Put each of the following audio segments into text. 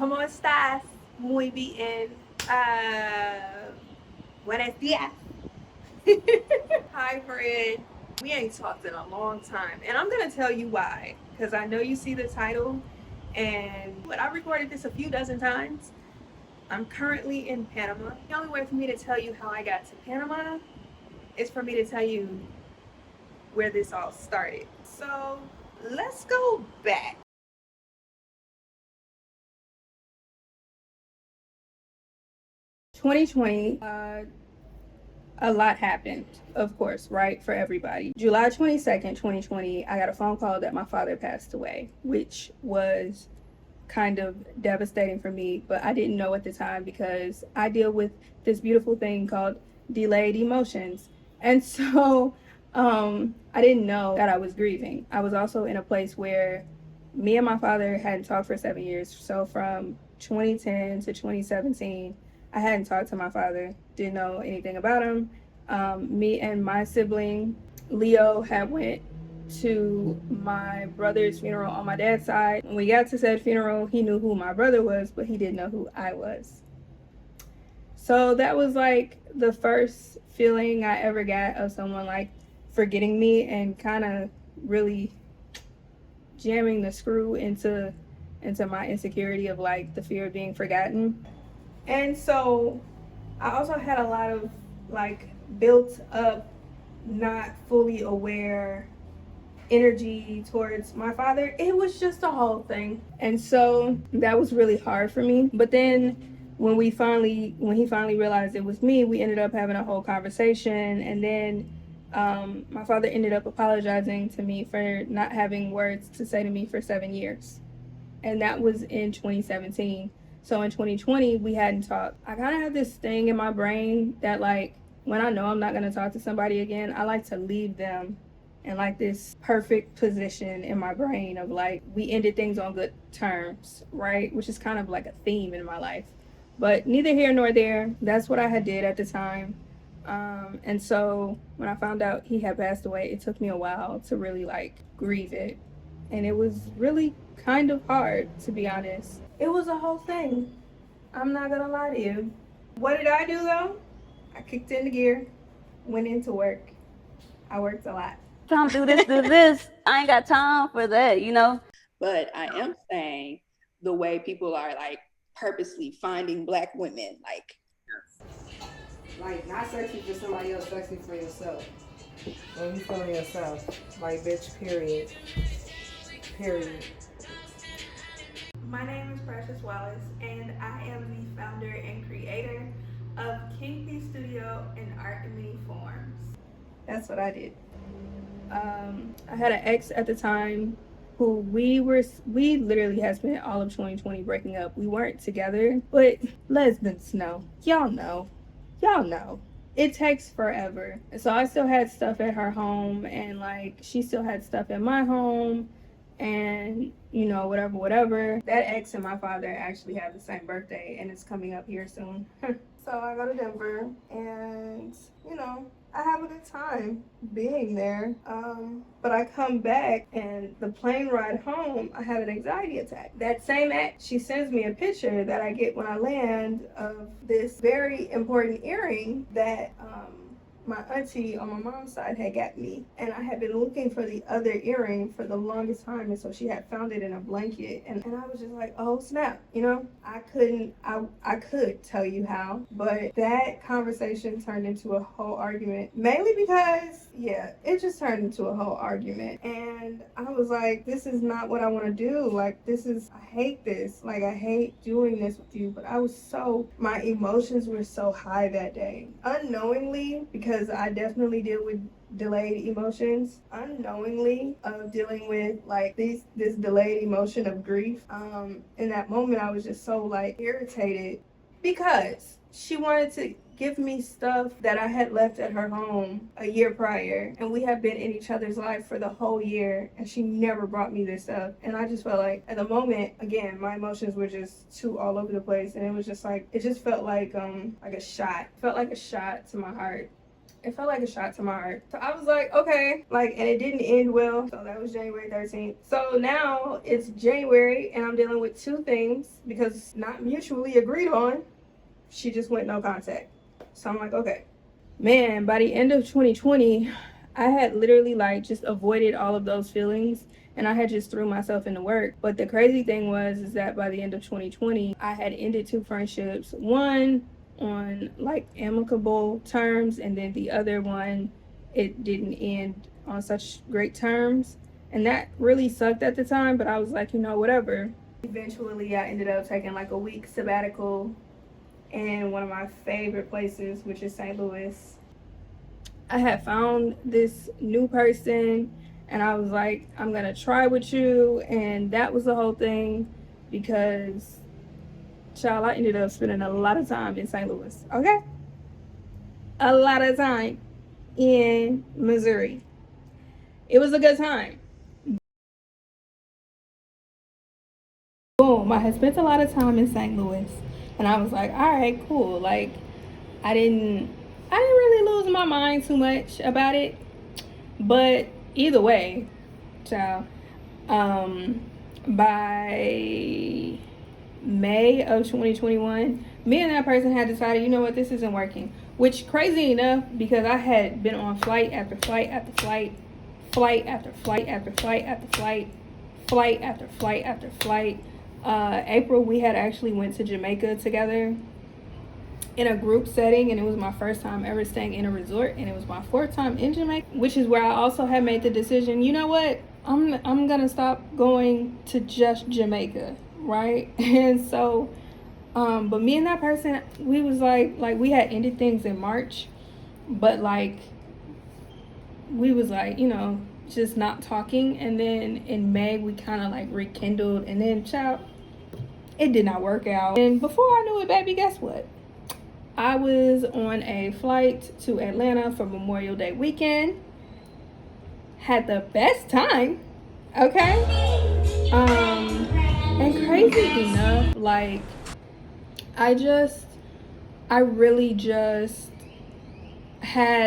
¿Cómo estás? Muy bien. Buenos días. Hi, Fred. We ain't talked in a long time, and I'm gonna tell you why. Because I know you see the title, but I recorded this a few dozen times. I'm currently in Panama. The only way for me to tell you how I got to Panama is for me to tell you where this all started. So let's go back. 2020, a lot happened, of course, right, for everybody. July 22nd, 2020, I got a phone call that my father passed away, which was kind of devastating for me, but I didn't know at the time because I deal with this beautiful thing called delayed emotions. And so I didn't know that I was grieving. I was also in a place where me and my father hadn't talked for 7 years. So from 2010 to 2017, I hadn't talked to my father, didn't know anything about him. Me and my sibling, Leo, had went to my brother's funeral on my dad's side. When we got to said funeral, he knew who my brother was, but he didn't know who I was. So that was like the first feeling I ever got of someone like forgetting me and kind of really jamming the screw into my insecurity of like the fear of being forgotten. And so I also had a lot of like built up, not fully aware energy towards my father. It was just a whole thing. And so that was really hard for me. But then when he finally realized it was me, we ended up having a whole conversation. And then my father ended up apologizing to me for not having words to say to me for 7 years. And that was in 2017. So in 2020, we hadn't talked. I kind of have this thing in my brain that, like, when I know I'm not going to talk to somebody again, I like to leave them in like this perfect position in my brain of like, we ended things on good terms, right? Which is kind of like a theme in my life. But neither here nor there. That's what I had did at the time. And so when I found out he had passed away, it took me a while to really like grieve it. And it was really kind of hard, to be honest. It was a whole thing. I'm not gonna lie to you. What did I do though? I kicked into gear, went into work. I worked a lot. Time to do this, do this. I ain't got time for that, you know? But I am saying the way people are like purposely finding black women, like not sexy for somebody else, sexy for yourself. When you feeling yourself, like bitch, period, period. My name is Precious Wallace, and I am the founder and creator of King P Studio and Art in Many Forms. That's what I did. I had an ex at the time who we literally had spent all of 2020 breaking up. We weren't together, but lesbians know. Y'all know. It takes forever. So I still had stuff at her home, and like she still had stuff at my home, and whatever. That ex and my father actually have the same birthday, and it's coming up here soon. So I go to Denver, and I have a good time being there. But I come back, and the plane ride home, I have an anxiety attack. That same ex, she sends me a picture that I get when I land of this very important earring that my auntie on my mom's side had got me, and I had been looking for the other earring for the longest time, and so she had found it in a blanket, and I was just like, oh snap, I could tell you how, but that conversation turned into a whole argument, mainly because it just turned into a whole argument, and I was like, this is not what I want to do. Like, I hate this. Like, I hate doing this with you, but my emotions were so high that day, unknowingly, because I definitely deal with delayed emotions, unknowingly, of dealing with like this delayed emotion of grief. In that moment, I was just so like irritated because she wanted to give me stuff that I had left at her home a year prior, and we have been in each other's life for the whole year, and she never brought me this stuff. And I just felt like at the moment, again, my emotions were just too all over the place, and it was just like, it just felt like a shot. It felt like a shot to my heart. it felt like a shot to my heart. So I was like, okay, like, and it didn't end well. So that was January 13th. So now it's January and I'm dealing with two things because not mutually agreed on. She just went no contact. So I'm like, okay. Man, by the end of 2020, I had literally like just avoided all of those feelings and I had just threw myself into work. But the crazy thing was is that by the end of 2020, I had ended two friendships. One on like amicable terms, and then the other one, it didn't end on such great terms. And that really sucked at the time, but I was like, you know, whatever. Eventually, I ended up taking like a week sabbatical in one of my favorite places, which is St. Louis. I had found this new person and I was like, I'm gonna try with you. And that was the whole thing because, child, I ended up spending a lot of time in St. Louis, okay? A lot of time in Missouri. It was a good time. Boom, I had spent a lot of time in St. Louis and I was like, all right, cool. Like, I didn't really lose my mind too much about it. But either way, child, by May of 2021, me and that person had decided, you know what, this isn't working. Which, crazy enough, because I had been on flight after flight after flight, flight after flight after flight after flight, flight after flight after flight. April, we had actually went to Jamaica together in a group setting, and it was my first time ever staying in a resort, and it was my fourth time in Jamaica, which is where I also had made the decision, you know what, I'm gonna stop going to just Jamaica, right? And so but me and that person, we was like we had ended things in March, but like we was like, you know, just not talking. And then in May we kind of like rekindled, and then child, it did not work out. And before I knew it, baby, guess what? I was on a flight to Atlanta for Memorial Day weekend. Had the best time, okay? And crazy enough, like, I really just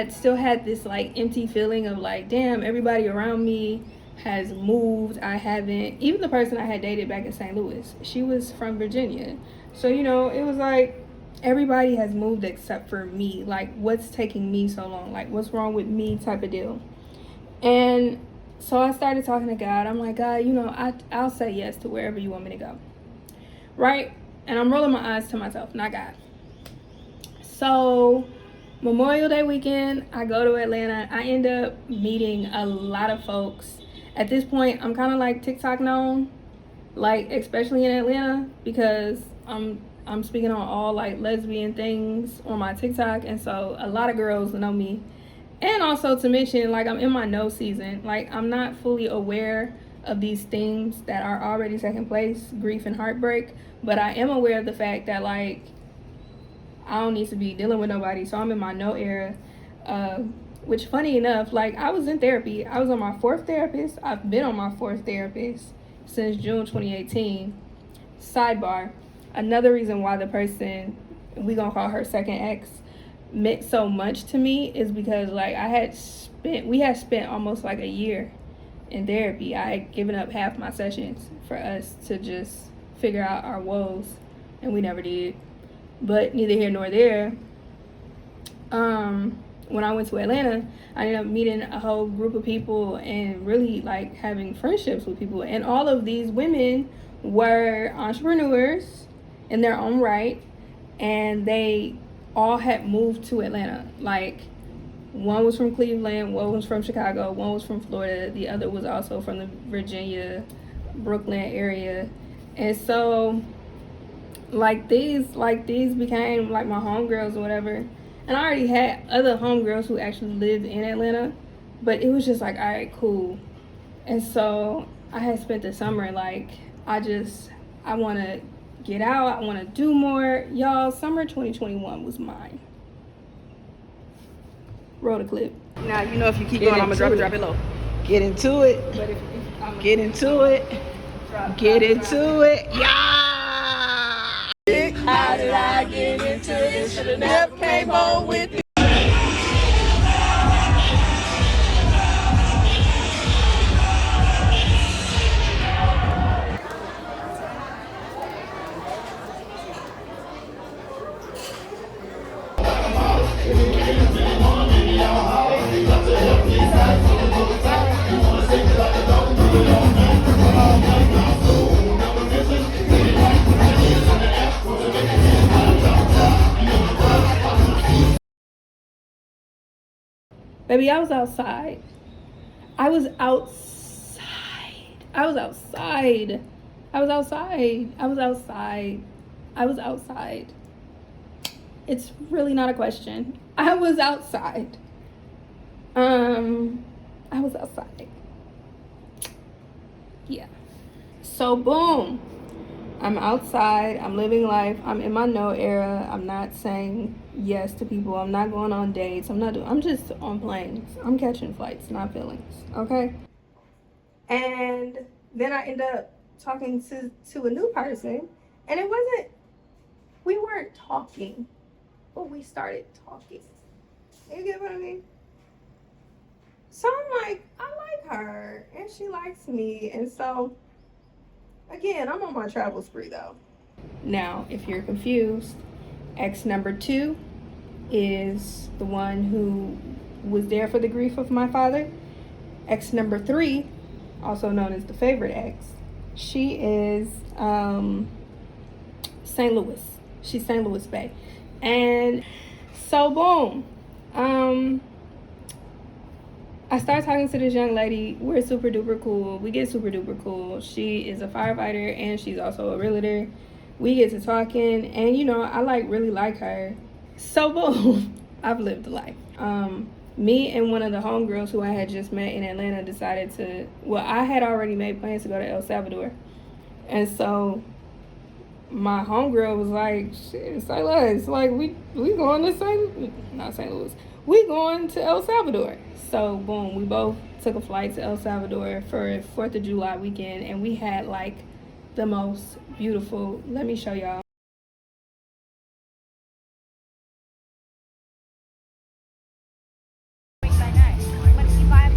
still had this like empty feeling of like, damn, everybody around me has moved. I haven't, even the person I had dated back in St. Louis, she was from Virginia. So, you know, it was like, everybody has moved except for me. Like, what's taking me so long? Like, what's wrong with me type of deal. And so I started talking to God. I'm like, God, you know, I'll say yes to wherever you want me to go. Right? And I'm rolling my eyes to myself, not God. So Memorial Day weekend, I go to Atlanta. I end up meeting a lot of folks. At this point, I'm kind of like TikTok known, like especially in Atlanta, because I'm speaking on all like lesbian things on my TikTok, and so a lot of girls know me. And also to mention, like, I'm in my no season. Like, I'm not fully aware of these things that are already taking place, grief and heartbreak, but I am aware of the fact that like I don't need to be dealing with nobody. So I'm in my no era. Which, funny enough, like, I was in therapy. I was on my fourth therapist. I've been on my fourth therapist since June 2018. Sidebar, another reason why the person, we gonna call her second ex, meant so much to me is because like we had spent almost like a year in therapy. I had given up half my sessions for us to just figure out our woes, and we never did. But neither here nor there. When I went to Atlanta, I ended up meeting a whole group of people and really like having friendships with people. And all of these women were entrepreneurs in their own right, and they all had moved to Atlanta. Like, one was from Cleveland, one was from Chicago, one was from Florida, the other was also from the Virginia, Brooklyn area. And so like these became like my homegirls or whatever. And I already had other homegirls who actually lived in Atlanta, but it was just like, all right, cool. And so I had spent the summer like, I want to get out, I want to do more. Y'all, summer 2021 was mine. Roll the clip. Now, you know, if you keep going, I'm going to drop it low. Get into it. But if Get into it. Get into it. Yeah. How did I get into this? Should've never came home with me. Baby, I was outside. I was outside. I was outside. I was outside. I was outside. I was outside. It's really not a question. I was outside. I was outside. Yeah. So boom. I'm outside. I'm living life. I'm in my no era. I'm not saying yes to people. I'm not going on dates. I'm just on planes. I'm catching flights, not feelings. Okay? And then I end up talking to a new person, and we weren't talking, but we started talking. You get what I mean? So I'm like, I like her, and she likes me, and so again, I'm on my travel spree though. Now, if you're confused, ex number 2 is the one who was there for the grief of my father. Ex number 3, also known as the favorite ex, she is St. Louis. She's St. Louis Bay. And so boom. I start talking to this young lady. We're super duper cool. We get super duper cool. She is a firefighter and she's also a realtor. We get to talking, and I really like her. So boom, I've lived a life. Me and one of the homegirls who I had just met in Atlanta decided to. Well, I had already made plans to go to El Salvador, and so my homegirl was like, "Shit, say less. Like we going to not St. Louis. We going to El Salvador." So boom, we both took a flight to El Salvador for 4th of July weekend, and we had like the most beautiful. Let me show y'all.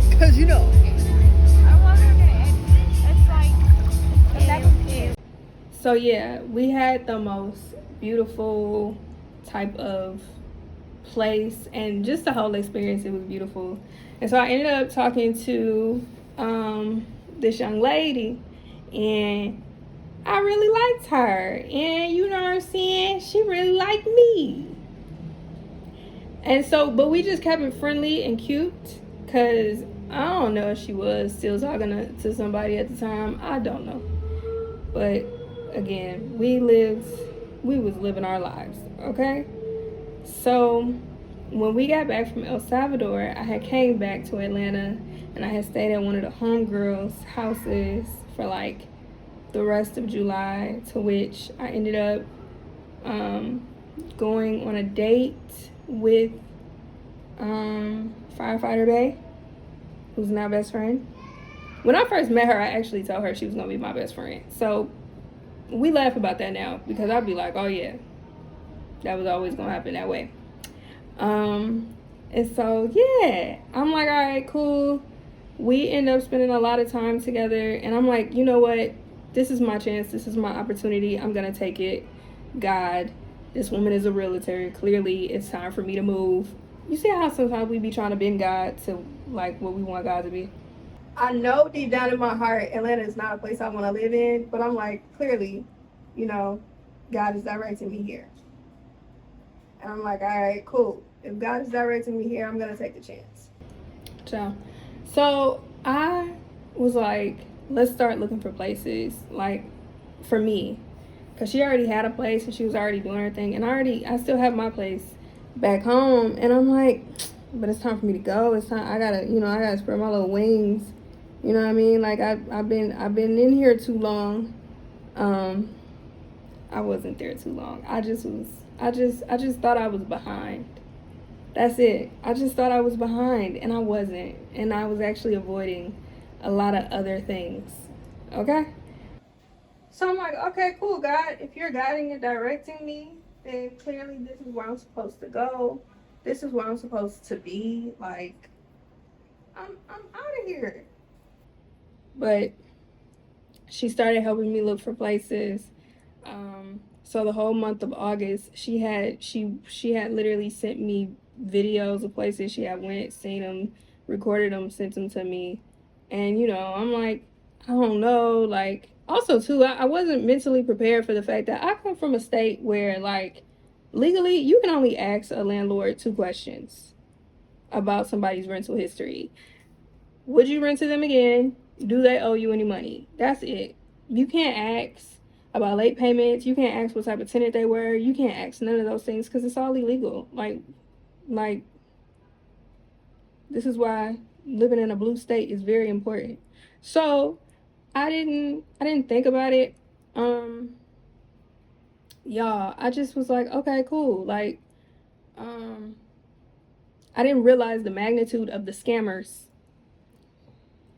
Because So yeah, we had the most beautiful type of place, and just the whole experience, it was beautiful. And so I ended up talking to this young lady, and I really liked her, and you know what I'm saying, she really liked me. And so, but we just kept it friendly and cute, because I don't know if she was still talking to somebody at the time. I don't know. But again, we was living our lives, okay? So when we got back from El Salvador, I had came back to Atlanta, and I had stayed at one of the homegirls' houses for like the rest of July, to which I ended up going on a date with Firefighter Bay, who's now best friend. When I first met her, I actually told her she was gonna be my best friend. So we laugh about that now, because I'd be like, oh yeah, that was always gonna happen that way. And so yeah, I'm like, all right, cool. We end up spending a lot of time together, and I'm like, you know what? This is my chance. This is my opportunity. I'm gonna take it. God, this woman is a realtor. Clearly, it's time for me to move. You see how sometimes we be trying to bend God to like what we want God to be? I know deep down in my heart, Atlanta is not a place I want to live in, but I'm like, clearly, God is directing me here. And I'm like, all right, cool. If God is directing me here, I'm going to take the chance. So I was like, let's start looking for places, like, for me. Because she already had a place, and she was already doing her thing. And I still have my place back home. And I'm like, but it's time for me to go. It's time. I gotta spread my little wings. You know what I mean? Like I've been in here too long. I wasn't there too long. I just thought I was behind. That's it. I just thought I was behind, and I wasn't. And I was actually avoiding a lot of other things. Okay? So I'm like, okay, cool, God. If you're guiding and directing me, then clearly this is where I'm supposed to go. This is where I'm supposed to be. Like, I'm out of here. But she started helping me look for places. So the whole month of August, she had literally sent me videos of places she had went, seen them, recorded them, sent them to me. And I'm like, I don't know. Like, also too, I wasn't mentally prepared for the fact that I come from a state where, like, legally you can only ask a landlord 2 questions. about somebody's rental history. Would you rent to them again? Do they owe you any money? That's it. You can't ask about late payments. You can't ask what type of tenant they were. You can't ask none of those things because it's all illegal. Like this is why living in a blue state is very important. So I didn't think about it. Um, y'all, I just was like, okay, cool. Like, um, I didn't realize the magnitude of the scammers.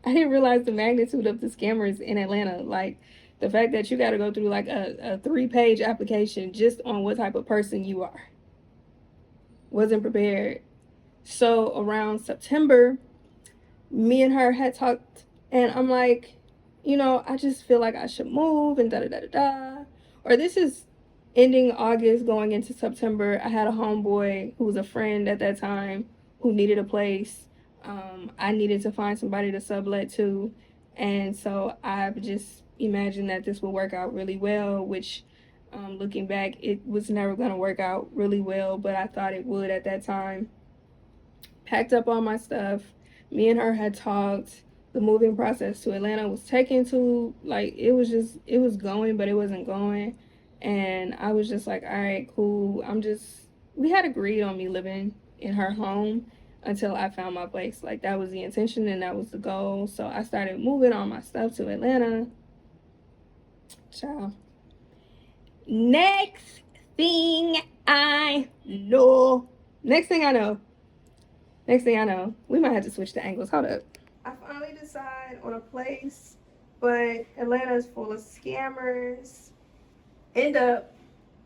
I didn't realize the magnitude of the scammers in Atlanta. Like the fact that you got to go through like a 3-page application just on what type of person you are. Wasn't prepared. So around September, me and her had talked, and I'm like, I just feel like I should move and da da da da da. Or this is ending August, going into September. I had a homeboy who was a friend at that time who needed a place. I needed to find somebody to sublet to, and so I've just imagined that this will work out really well. Which, looking back, it was never going to work out really well, but I thought it would at that time. Packed up all my stuff. Me and her had talked. The moving process to Atlanta was taken to, like, it was going, but it wasn't going. And I was just like, all right, cool. We had agreed on me living in her home until I found my place. Like, that was the intention and that was the goal. So I started moving all my stuff to Atlanta. Ciao. Next thing I know. Next thing I know, we might have to switch the angles. Hold up. I finally decide on a place, but Atlanta is full of scammers. End up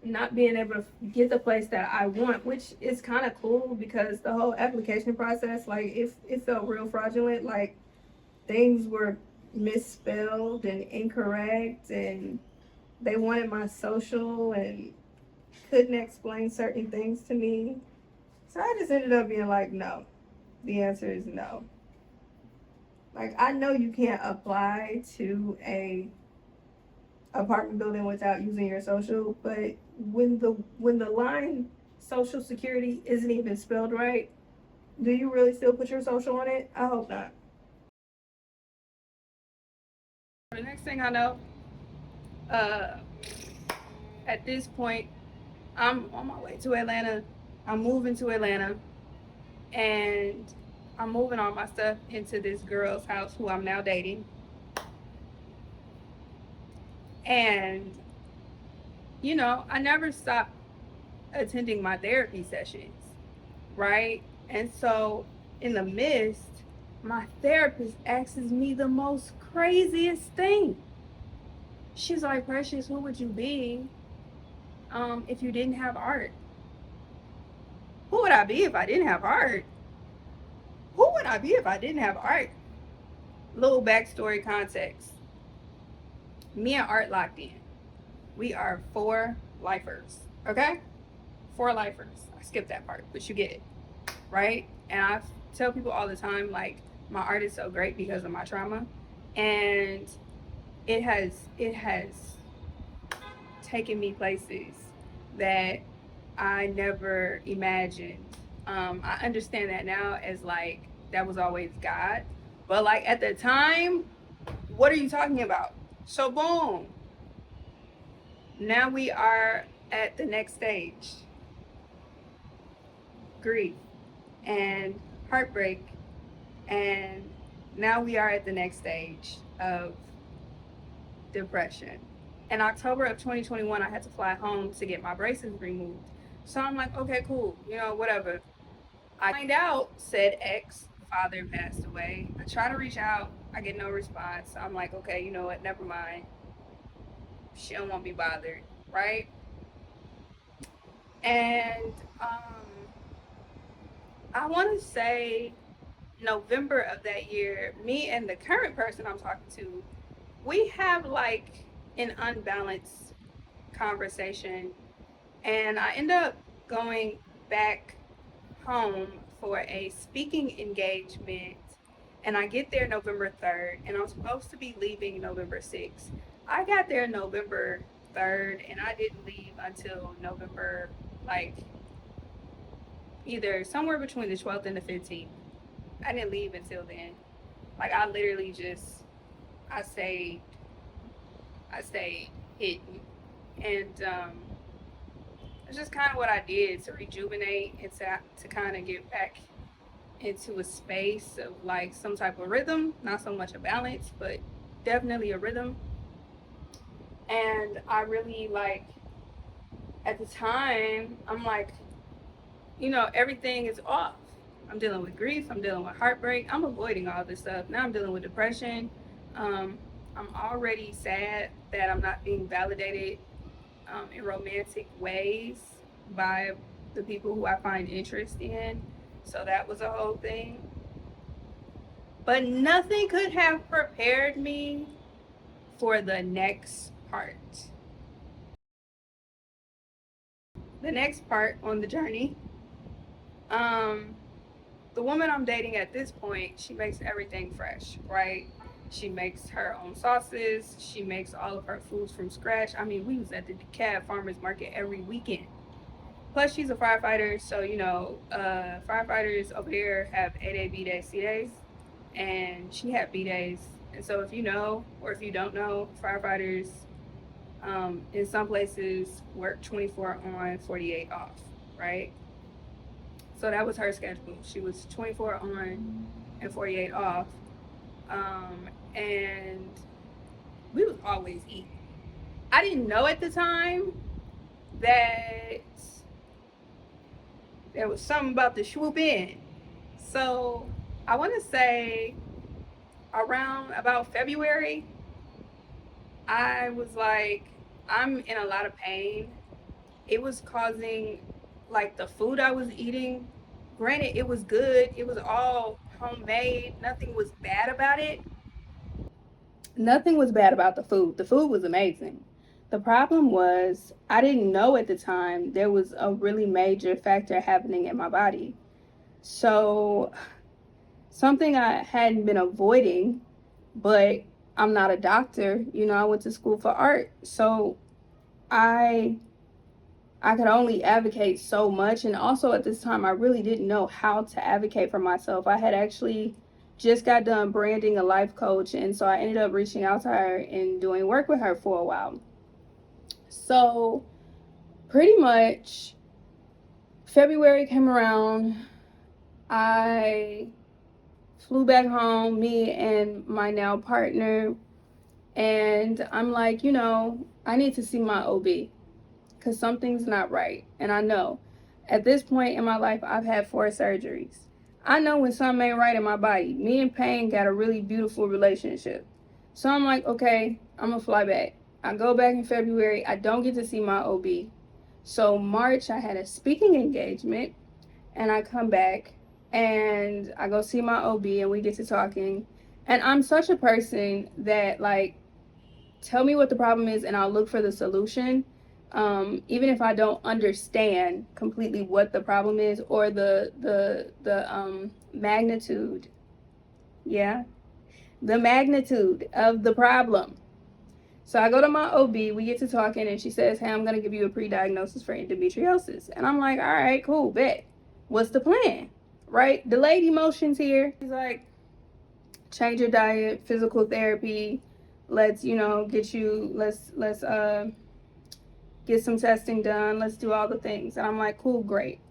not being able to get the place that I want, which is kind of cool because the whole application process, like, it felt real fraudulent. Like, things were misspelled and incorrect, and they wanted my social and couldn't explain certain things to me. So I just ended up being like, no. The answer is no. Like, I know you can't apply to a apartment building without using your social, but when the line social security isn't even spelled right, do you really still put your social on it? I hope not. The next thing I know, uh, at this point, I'm on my way to Atlanta. I'm moving to Atlanta, and I'm moving all my stuff into this girl's house who I'm now dating. And, I never stopped attending my therapy sessions, right? And so, in the midst, my therapist asks me the most craziest thing. She's like, Precious, who would you be if you didn't have art? Who would I be if I didn't have art? Who would I be if I didn't have art? Little backstory context. Me and Art locked in. We are 4 lifers, okay? 4 lifers. I skipped that part, but you get it, right? And I tell people all the time, like, my art is so great because of my trauma, and it has taken me places that I never imagined. I understand that now as, like, that was always God, but, like, at the time, what are you talking about? So boom, now we are at the next stage: grief and heartbreak. And now we are at the next stage of depression. In October of 2021, I had to fly home to get my braces removed. So I'm like, okay, cool, whatever. I find out said ex father passed away. I try to reach out, I get no response. I'm like, okay, you know what, never mind. She don't want to be bothered, right? And I want to say November of that year, me and the current person I'm talking to, we have like an unbalanced conversation. And I end up going back home for a speaking engagement. And I get there November 3rd, and I'm supposed to be leaving November 6th. I got there November 3rd, and I didn't leave until November, like, either somewhere between the 12th and the 15th. I didn't leave until then. Like I literally just I stayed hidden. And it's just kind of what I did to rejuvenate and to kind of get back into a space of like some type of rhythm, not so much a balance, but definitely a rhythm. And I really like at the time, I'm like, everything is off. I'm dealing with grief, I'm dealing with heartbreak, I'm avoiding all this stuff. Now I'm dealing with depression. Um, I'm already sad that I'm not being validated in romantic ways by the people who I find interest in. So that was a whole thing. But nothing could have prepared me for the next part. The next part on the journey. The woman I'm dating at this point, she makes everything fresh, right? She makes her own sauces. She makes all of her foods from scratch. I mean, we was at the DeKalb Farmers Market every weekend. Plus, she's a firefighter, so firefighters over here have A-Day, B-Day, C-Days, and she had B-Days. And so if you know, or if you don't know, firefighters in some places work 24 on, 48 off, right? So that was her schedule. She was 24 on and 48 off. And we was always eating. I didn't know at the time that there was something about the swoop in. So I want to say around about February, I was like, I'm in a lot of pain. It was causing like the food I was eating. Granted, it was good. It was all homemade. Nothing was bad about it. Nothing was bad about the food. The food was amazing. The problem was I didn't know at the time there was a really major factor happening in my body. So something I hadn't been avoiding, but I'm not a doctor. I went to school for art. So I could only advocate so much. And also at this time, I really didn't know how to advocate for myself. I had actually just got done branding a life coach. And so I ended up reaching out to her and doing work with her for a while. So pretty much February came around. I flew back home, me and my now partner. And I'm like, I need to see my OB. Because something's not right. And I know at this point in my life, I've had 4 surgeries. I know when something ain't right in my body. Me and pain got a really beautiful relationship. So I'm like, okay, I'm going to fly back. I go back in February. I don't get to see my OB. So March, I had a speaking engagement. And I come back and I go see my OB and we get to talking. And I'm such a person that, like, tell me what the problem is and I'll look for the solution. Even if I don't understand completely what the problem is or the magnitude, the magnitude of the problem. So I go to my OB, we get to talking, and she says, hey, I'm going to give you a pre-diagnosis for endometriosis. And I'm like, all right, cool, bet. What's the plan? Right? Delayed emotions here. She's like, change your diet, physical therapy. Let's, get some testing done. Let's do all the things. And I'm like, cool, great.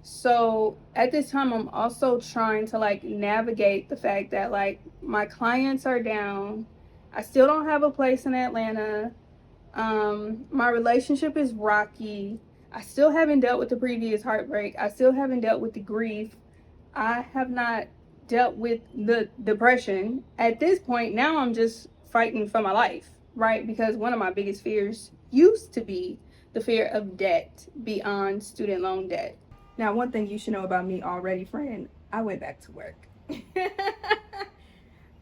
So at this time, I'm also trying to like navigate the fact that like my clients are down. I still don't have a place in Atlanta. My relationship is rocky. I still haven't dealt with the previous heartbreak. I still haven't dealt with the grief. I have not dealt with the depression. At this point, now I'm just fighting for my life, right? Because one of my biggest fears used to be the fear of debt beyond student loan debt. Now, one thing you should know about me already, friend, I went back to work.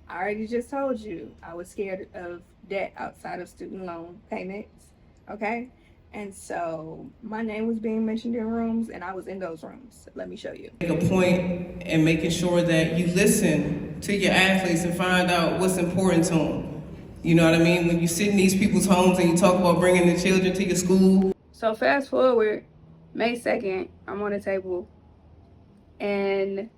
I already just told you I was scared of debt outside of student loan payments, okay? And so my name was being mentioned in rooms and I was in those rooms. Let me show you. Make a point and making sure that you listen to your athletes and find out what's important to them. You know what I mean? When you sit in these people's homes and you talk about bringing the children to your school. So fast forward, May 2nd, I'm on the table And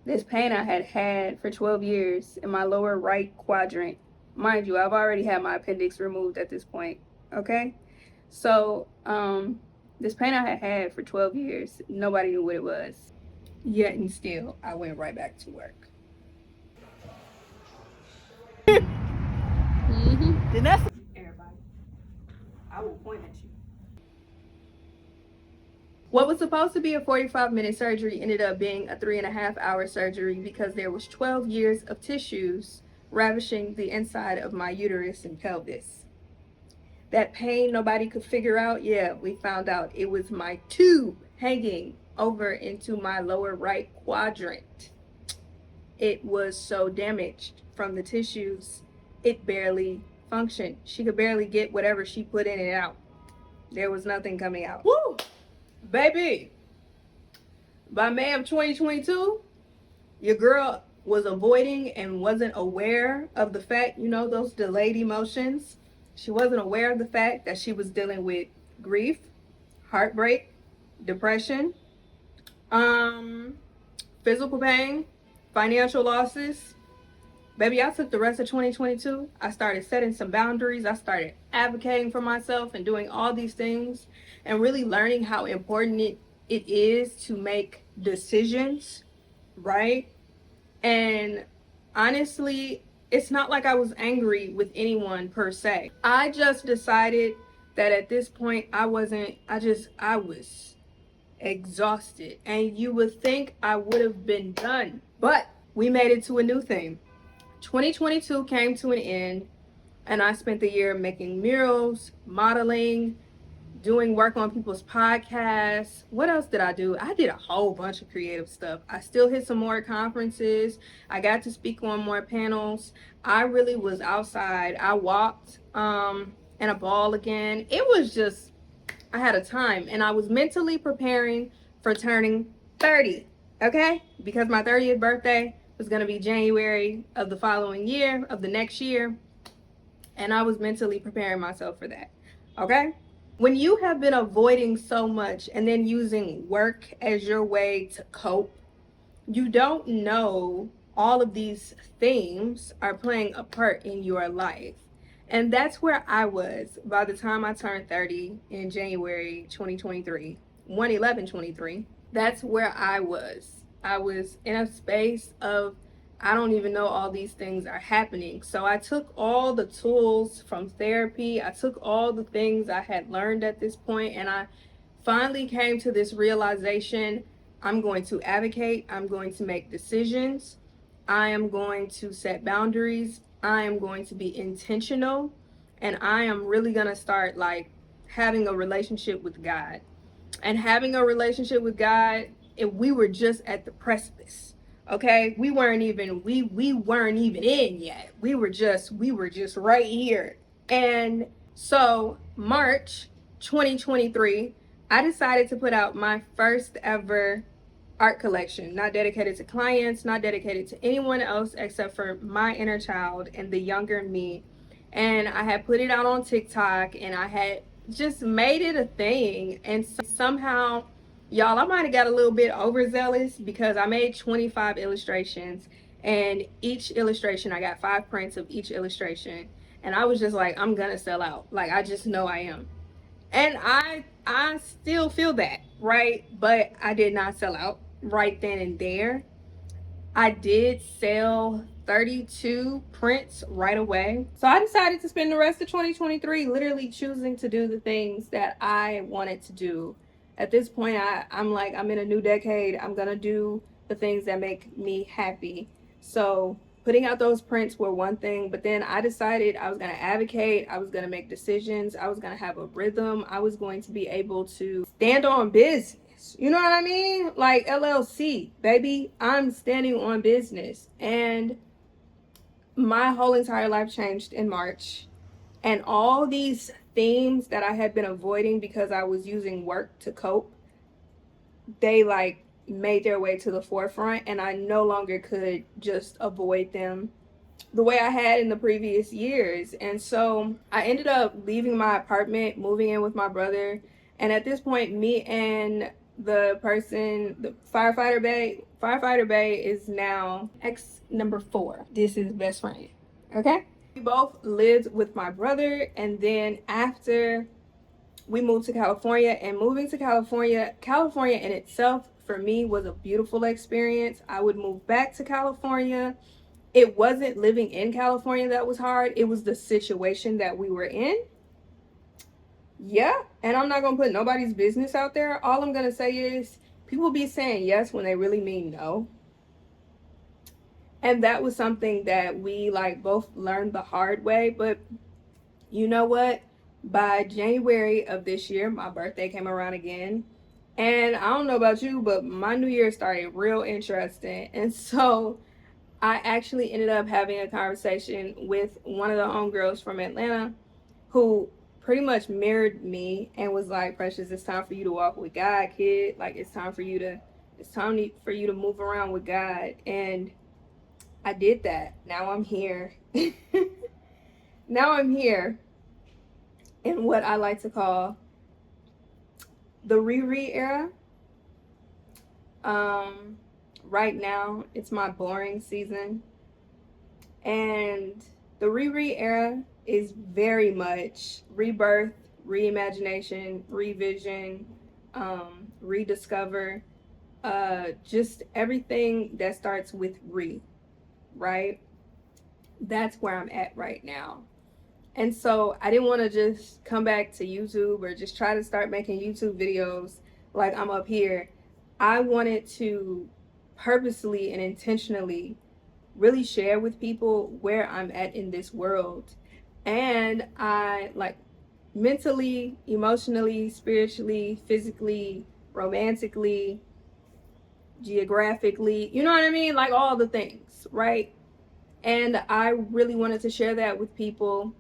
this pain I had had for 12 years in my lower right quadrant. Mind you, I've already had my appendix removed at this point. Okay? So, this pain I had had for 12 years, nobody knew what it was. Yet and still, I went right back to work. Then that's Everybody, I will point at you. What was supposed to be a 45-minute surgery ended up being a 3.5-hour surgery because there was 12 years of tissues ravishing the inside of my uterus and pelvis. That pain nobody could figure out, yeah, we found out it was my tube hanging over into my lower right quadrant. It was so damaged from the tissues, it barely functioned. She could barely get whatever she put in and out. There was nothing coming out. Woo! Baby, by May of 2022, your girl was avoiding and wasn't aware of the fact, those delayed emotions. She wasn't aware of the fact that she was dealing with grief, heartbreak, depression, physical pain, financial losses. Baby, I took the rest of 2022. I started setting some boundaries. I started advocating for myself and doing all these things and really learning how important it is to make decisions, right? And honestly, it's not like I was angry with anyone per se. I just decided that at this point I was exhausted. And you would think I would have been done. But we made it to a new thing. 2022 came to an end, and I spent the year making murals, modeling, doing work on people's podcasts. What else did I do? I did a whole bunch of creative stuff. I still hit some more conferences. I got to speak on more panels. I really was outside. I walked in a ball again. It was just, I had a time, and I was mentally preparing for turning 30, okay? Because my 30th birthday was going to be January of the following year, of the next year, and I was mentally preparing myself for that, okay? When you have been avoiding so much and then using work as your way to cope, you don't know all of these themes are playing a part in your life. And that's where I was by the time I turned 30 in January 2023, 1/11/23. That's where I was. I was in a space of, I don't even know all these things are happening. So I took all the tools from therapy. I took all the things I had learned at this point, and I finally came to this realization. I'm going to advocate. I'm going to make decisions. I am going to set boundaries. I am going to be intentional. And I am really going to start having a relationship with God. And having a relationship with God, if we were just at the precipice. Okay, we weren't even in yet. We were just right here. And so March 2023, I decided to put out my first ever art collection, not dedicated to clients, not dedicated to anyone else except for my inner child and the younger me. And I had put it out on TikTok, and I had just made it a thing. And somehow, y'all, I might have got a little bit overzealous because I made 25 illustrations, and each illustration, I got 5 prints of each illustration. And I was just like, I'm gonna sell out. Like, I just know I am. And I still feel that, right? But I did not sell out right then and there. I did sell 32 prints right away. So I decided to spend the rest of 2023 literally choosing to do the things that I wanted to do. At this point, I'm in a new decade. I'm gonna do the things that make me happy. So putting out those prints were one thing, but then I decided I was going to advocate, I was going to make decisions, I was going to have a rhythm, I was going to be able to stand on business. You know what I mean? Like LLC, baby, I'm standing on business. And my whole entire life changed in March. And all these themes that I had been avoiding because I was using work to cope, they made their way to the forefront, and I no longer could just avoid them the way I had in the previous years. And so I ended up leaving my apartment, moving in with my brother. And at this point, me and the firefighter bay is now ex number 4. This is best friend. Okay? We both lived with my brother, and then after we moved to California, and moving to California in itself for me was a beautiful experience. I would move back to California. It wasn't living in California that was hard. It was the situation that we were in. Yeah, and I'm not gonna put nobody's business out there. All I'm gonna say is people be saying yes when they really mean no. And that was something that we like both learned the hard way. But you know what? By January of this year, my birthday came around again. And I don't know about you, but my new year started real interesting. And so I actually ended up having a conversation with one of the homegirls from Atlanta who pretty much mirrored me and was like, Precious, it's time for you to walk with God, kid. Like it's time for you to move around with God. And I did that. Now I'm here. Now I'm here in what I like to call the Riri era. Right now it's my boring season. And the Riri era is very much rebirth, reimagination, revision, rediscover, just everything that starts with re, right? That's where I'm at right now. And so I didn't want to just come back to YouTube or just try to start making YouTube videos like I'm up here. I wanted to purposely and intentionally really share with people where I'm at in this world. And I like mentally, emotionally, spiritually, physically, romantically, geographically, you know what I mean? Like all the things, right? And I really wanted to share that with people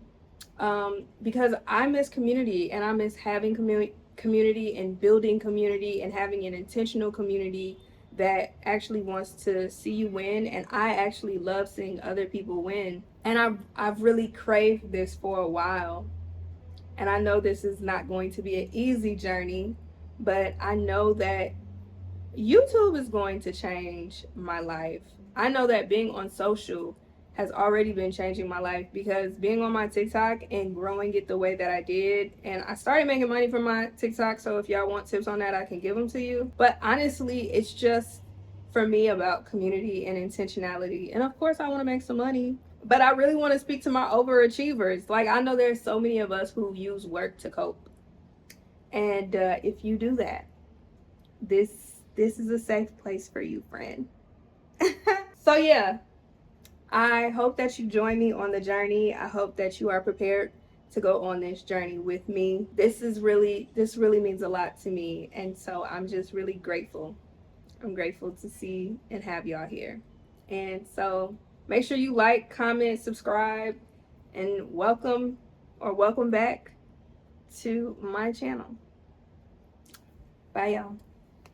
because I miss community, and I miss having community and building community and having an intentional community that actually wants to see you win. And I actually love seeing other people win. And I've really craved this for a while. And I know this is not going to be an easy journey, but I know that YouTube is going to change my life. I know that being on social has already been changing my life, because being on my TikTok and growing it the way that I did, and I started making money from my TikTok, so if y'all want tips on that, I can give them to you. But honestly, it's just for me about community and intentionality. And of course, I want to make some money, but I really want to speak to my overachievers. Like, I know there's so many of us who use work to cope. And if you do that, this is a safe place for you, friend. So yeah, I hope that you join me on the journey. I hope that you are prepared to go on this journey with me. This really means a lot to me, and so I'm just really grateful. I'm grateful to see and have y'all here. And so make sure you like, comment, subscribe, and welcome back to my channel. Bye, y'all.